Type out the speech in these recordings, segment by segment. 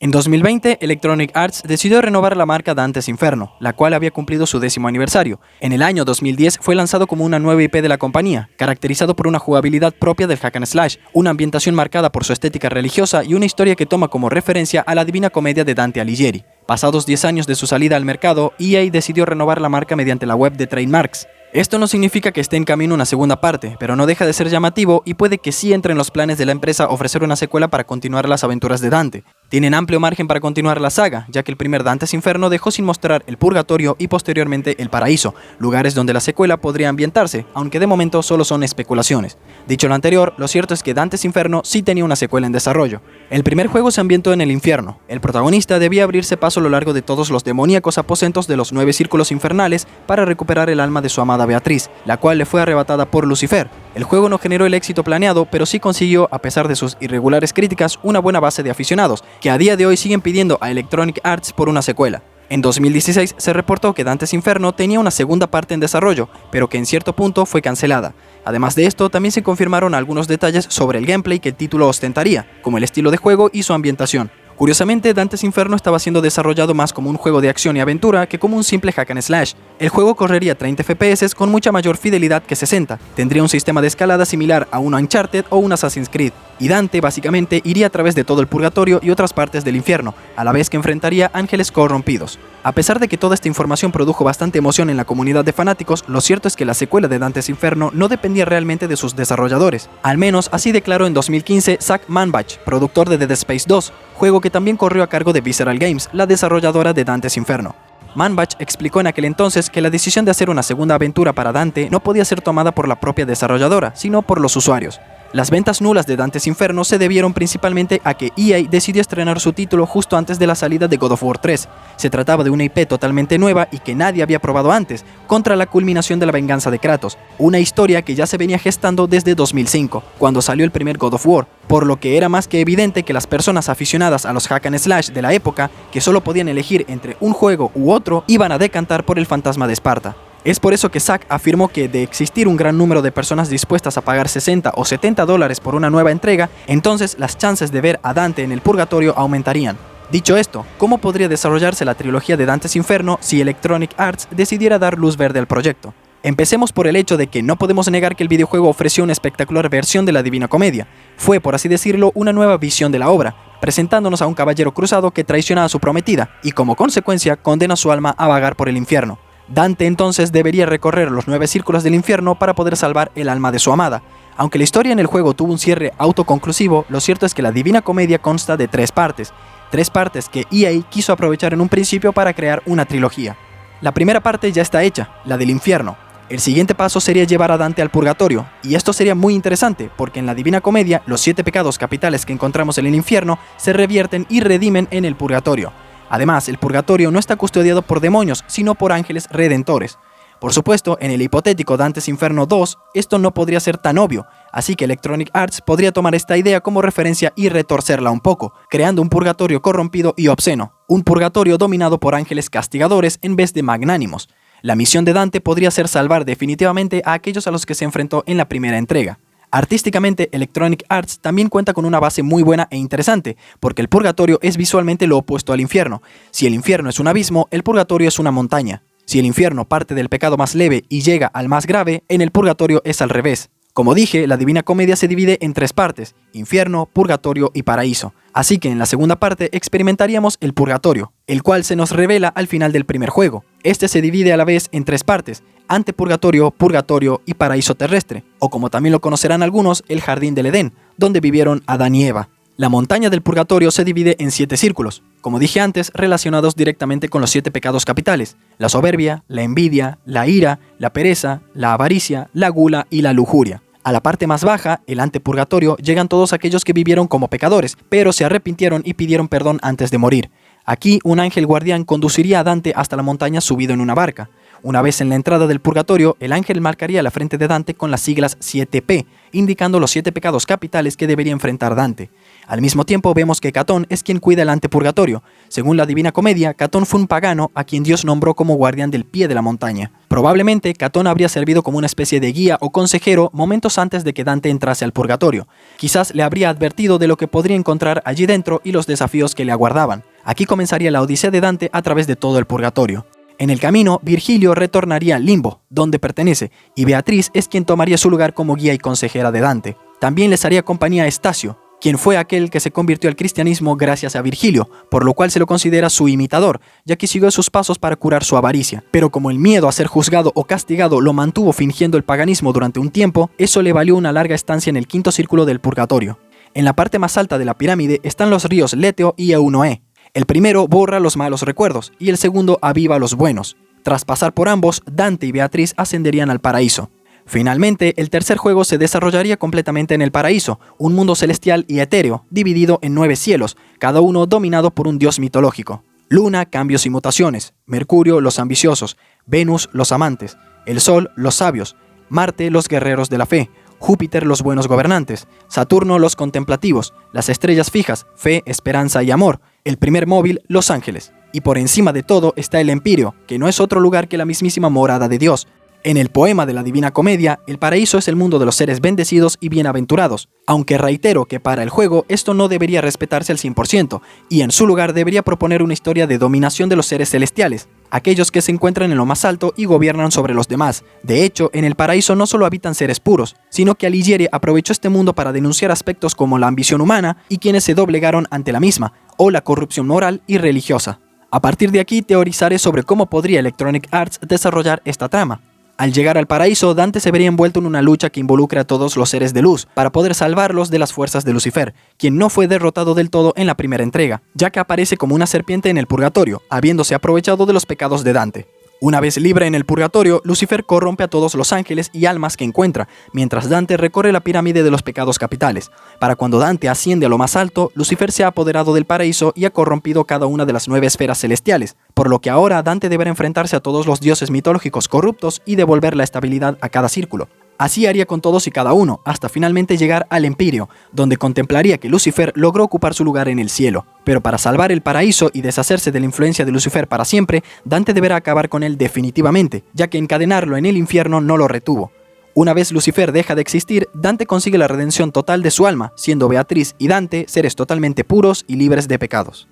En 2020, Electronic Arts decidió renovar la marca Dante's Inferno, la cual había cumplido su 10º aniversario. En el año 2010 fue lanzado como una nueva IP de la compañía, caracterizado por una jugabilidad propia del hack and slash, una ambientación marcada por su estética religiosa y una historia que toma como referencia a la Divina Comedia de Dante Alighieri. Pasados 10 años de su salida al mercado, EA decidió renovar la marca mediante la web de Trademarks. Esto no significa que esté en camino una segunda parte, pero no deja de ser llamativo y puede que sí entre en los planes de la empresa ofrecer una secuela para continuar las aventuras de Dante. Tienen amplio margen para continuar la saga, ya que el primer Dante's Inferno dejó sin mostrar el Purgatorio y posteriormente el Paraíso, lugares donde la secuela podría ambientarse, aunque de momento solo son especulaciones. Dicho lo anterior, lo cierto es que Dante's Inferno sí tenía una secuela en desarrollo. El primer juego se ambientó en el infierno. El protagonista debía abrirse paso a lo largo de todos los demoníacos aposentos de los 9 círculos infernales para recuperar el alma de su amada Beatriz, la cual le fue arrebatada por Lucifer. El juego no generó el éxito planeado, pero sí consiguió, a pesar de sus irregulares críticas, una buena base de aficionados, que a día de hoy siguen pidiendo a Electronic Arts por una secuela. En 2016 se reportó que Dante's Inferno tenía una segunda parte en desarrollo, pero que en cierto punto fue cancelada. Además de esto, también se confirmaron algunos detalles sobre el gameplay que el título ostentaría, como el estilo de juego y su ambientación. Curiosamente, Dante's Inferno estaba siendo desarrollado más como un juego de acción y aventura que como un simple hack and slash. El juego correría 30 FPS con mucha mayor fidelidad que 60, tendría un sistema de escalada similar a un Uncharted o un Assassin's Creed, y Dante básicamente iría a través de todo el purgatorio y otras partes del infierno, a la vez que enfrentaría ángeles corrompidos. A pesar de que toda esta información produjo bastante emoción en la comunidad de fanáticos, lo cierto es que la secuela de Dante's Inferno no dependía realmente de sus desarrolladores. Al menos así declaró en 2015 Zach Manbach, productor de Dead Space 2, juego que también corrió a cargo de Visceral Games, la desarrolladora de Dante's Inferno. Manbach explicó en aquel entonces que la decisión de hacer una segunda aventura para Dante no podía ser tomada por la propia desarrolladora, sino por los usuarios. Las ventas nulas de Dante's Inferno se debieron principalmente a que EA decidió estrenar su título justo antes de la salida de God of War 3. Se trataba de una IP totalmente nueva y que nadie había probado antes, contra la culminación de la venganza de Kratos, una historia que ya se venía gestando desde 2005, cuando salió el primer God of War, por lo que era más que evidente que las personas aficionadas a los hack and slash de la época, que solo podían elegir entre un juego u otro, iban a decantar por el fantasma de Esparta. Es por eso que Zack afirmó que de existir un gran número de personas dispuestas a pagar 60 o 70 dólares por una nueva entrega, entonces las chances de ver a Dante en el purgatorio aumentarían. Dicho esto, ¿cómo podría desarrollarse la trilogía de Dante's Inferno si Electronic Arts decidiera dar luz verde al proyecto? Empecemos por el hecho de que no podemos negar que el videojuego ofreció una espectacular versión de la Divina Comedia. Fue, por así decirlo, una nueva visión de la obra, presentándonos a un caballero cruzado que traiciona a su prometida y como consecuencia condena su alma a vagar por el infierno. Dante entonces debería recorrer los 9 círculos del infierno para poder salvar el alma de su amada. Aunque la historia en el juego tuvo un cierre autoconclusivo, lo cierto es que la Divina Comedia consta de 3 partes. 3 partes que EA quiso aprovechar en un principio para crear una trilogía. La primera parte ya está hecha, la del infierno. El siguiente paso sería llevar a Dante al purgatorio, y esto sería muy interesante porque en la Divina Comedia los 7 pecados capitales que encontramos en el infierno se revierten y redimen en el purgatorio. Además, el purgatorio no está custodiado por demonios, sino por ángeles redentores. Por supuesto, en el hipotético Dante's Inferno 2, esto no podría ser tan obvio, así que Electronic Arts podría tomar esta idea como referencia y retorcerla un poco, creando un purgatorio corrompido y obsceno, un purgatorio dominado por ángeles castigadores en vez de magnánimos. La misión de Dante podría ser salvar definitivamente a aquellos a los que se enfrentó en la primera entrega. Artísticamente, Electronic Arts también cuenta con una base muy buena e interesante, porque el purgatorio es visualmente lo opuesto al infierno. Si el infierno es un abismo, el purgatorio es una montaña. Si el infierno parte del pecado más leve y llega al más grave, en el purgatorio es al revés. Como dije, la Divina Comedia se divide en 3 partes, infierno, purgatorio y paraíso. Así que en la segunda parte experimentaríamos el purgatorio, el cual se nos revela al final del primer juego. Este se divide a la vez en 3 partes, antepurgatorio, purgatorio y paraíso terrestre, o como también lo conocerán algunos, el jardín del Edén, donde vivieron Adán y Eva. La montaña del purgatorio se divide en 7 círculos, como dije antes, relacionados directamente con los 7 pecados capitales: la soberbia, la envidia, la ira, la pereza, la avaricia, la gula y la lujuria. A la parte más baja, el antepurgatorio, llegan todos aquellos que vivieron como pecadores, pero se arrepintieron y pidieron perdón antes de morir. Aquí, un ángel guardián conduciría a Dante hasta la montaña subido en una barca. Una vez en la entrada del purgatorio, el ángel marcaría la frente de Dante con las siglas 7P, indicando los 7 pecados capitales que debería enfrentar Dante. Al mismo tiempo vemos que Catón es quien cuida el antepurgatorio. Según la Divina Comedia, Catón fue un pagano a quien Dios nombró como guardián del pie de la montaña. Probablemente Catón habría servido como una especie de guía o consejero momentos antes de que Dante entrase al purgatorio. Quizás le habría advertido de lo que podría encontrar allí dentro y los desafíos que le aguardaban. Aquí comenzaría la odisea de Dante a través de todo el purgatorio. En el camino, Virgilio retornaría al limbo, donde pertenece, y Beatriz es quien tomaría su lugar como guía y consejera de Dante. También les haría compañía a Estacio, quien fue aquel que se convirtió al cristianismo gracias a Virgilio, por lo cual se lo considera su imitador, ya que siguió sus pasos para curar su avaricia. Pero como el miedo a ser juzgado o castigado lo mantuvo fingiendo el paganismo durante un tiempo, eso le valió una larga estancia en el quinto círculo del purgatorio. En la parte más alta de la pirámide están los ríos Leteo y Eunoé. El primero borra los malos recuerdos y el segundo aviva los buenos. Tras pasar por ambos, Dante y Beatriz ascenderían al paraíso. Finalmente, el tercer juego se desarrollaría completamente en el paraíso, un mundo celestial y etéreo, dividido en 9 cielos, cada uno dominado por un dios mitológico. Luna, cambios y mutaciones. Mercurio, los ambiciosos. Venus, los amantes. El Sol, los sabios. Marte, los guerreros de la fe. Júpiter, los buenos gobernantes. Saturno, los contemplativos. Las estrellas fijas, fe, esperanza y amor. El primer móvil, los ángeles. Y por encima de todo está el Empíreo, que no es otro lugar que la mismísima morada de Dios. En el poema de la Divina Comedia, el paraíso es el mundo de los seres bendecidos y bienaventurados, aunque reitero que para el juego esto no debería respetarse al 100%, y en su lugar debería proponer una historia de dominación de los seres celestiales, aquellos que se encuentran en lo más alto y gobiernan sobre los demás. De hecho, en el paraíso no solo habitan seres puros, sino que Alighieri aprovechó este mundo para denunciar aspectos como la ambición humana y quienes se doblegaron ante la misma, o la corrupción moral y religiosa. A partir de aquí teorizaré sobre cómo podría Electronic Arts desarrollar esta trama. Al llegar al paraíso, Dante se vería envuelto en una lucha que involucra a todos los seres de luz, para poder salvarlos de las fuerzas de Lucifer, quien no fue derrotado del todo en la primera entrega, ya que aparece como una serpiente en el purgatorio, habiéndose aprovechado de los pecados de Dante. Una vez libre en el purgatorio, Lucifer corrompe a todos los ángeles y almas que encuentra, mientras Dante recorre la pirámide de los pecados capitales. Para cuando Dante asciende a lo más alto, Lucifer se ha apoderado del paraíso y ha corrompido cada una de las 9 esferas celestiales, por lo que ahora Dante deberá enfrentarse a todos los dioses mitológicos corruptos y devolver la estabilidad a cada círculo. Así haría con todos y cada uno, hasta finalmente llegar al Empíreo, donde contemplaría que Lucifer logró ocupar su lugar en el cielo. Pero para salvar el paraíso y deshacerse de la influencia de Lucifer para siempre, Dante deberá acabar con él definitivamente, ya que encadenarlo en el infierno no lo retuvo. Una vez Lucifer deja de existir, Dante consigue la redención total de su alma, siendo Beatriz y Dante seres totalmente puros y libres de pecados.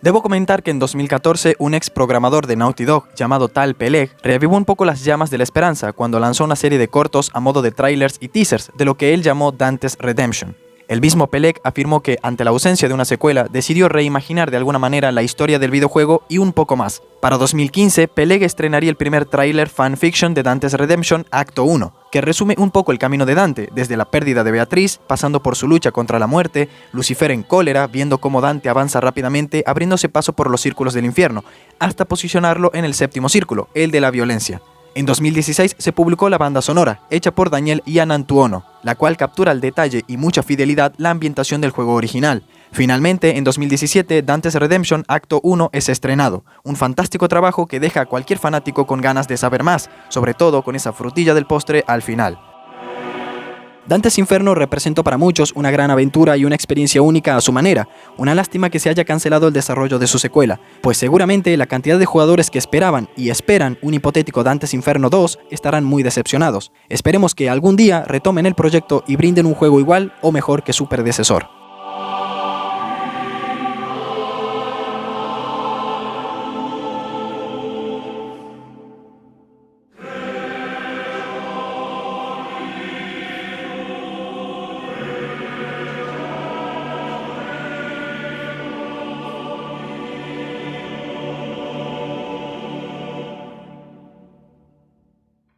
Debo comentar que en 2014 un ex programador de Naughty Dog llamado Tal Peleg reavivó un poco las llamas de la esperanza cuando lanzó una serie de cortos a modo de trailers y teasers de lo que él llamó Dante's Redemption. El mismo Peleg afirmó que, ante la ausencia de una secuela, decidió reimaginar de alguna manera la historia del videojuego y un poco más. Para 2015, Peleg estrenaría el primer tráiler fanfiction de Dante's Redemption Acto 1, que resume un poco el camino de Dante, desde la pérdida de Beatriz, pasando por su lucha contra la muerte, Lucifer en cólera, viendo cómo Dante avanza rápidamente abriéndose paso por los círculos del infierno, hasta posicionarlo en el séptimo círculo, el de la violencia. En 2016 se publicó la banda sonora, hecha por Daniel Iannantuono, la cual captura al detalle y mucha fidelidad la ambientación del juego original. Finalmente, en 2017, Dante's Redemption Acto 1 es estrenado, un fantástico trabajo que deja a cualquier fanático con ganas de saber más, sobre todo con esa frutilla del postre al final. Dante's Inferno representó para muchos una gran aventura y una experiencia única a su manera. Una lástima que se haya cancelado el desarrollo de su secuela, pues seguramente la cantidad de jugadores que esperaban y esperan un hipotético Dante's Inferno 2 estarán muy decepcionados. Esperemos que algún día retomen el proyecto y brinden un juego igual o mejor que su predecesor.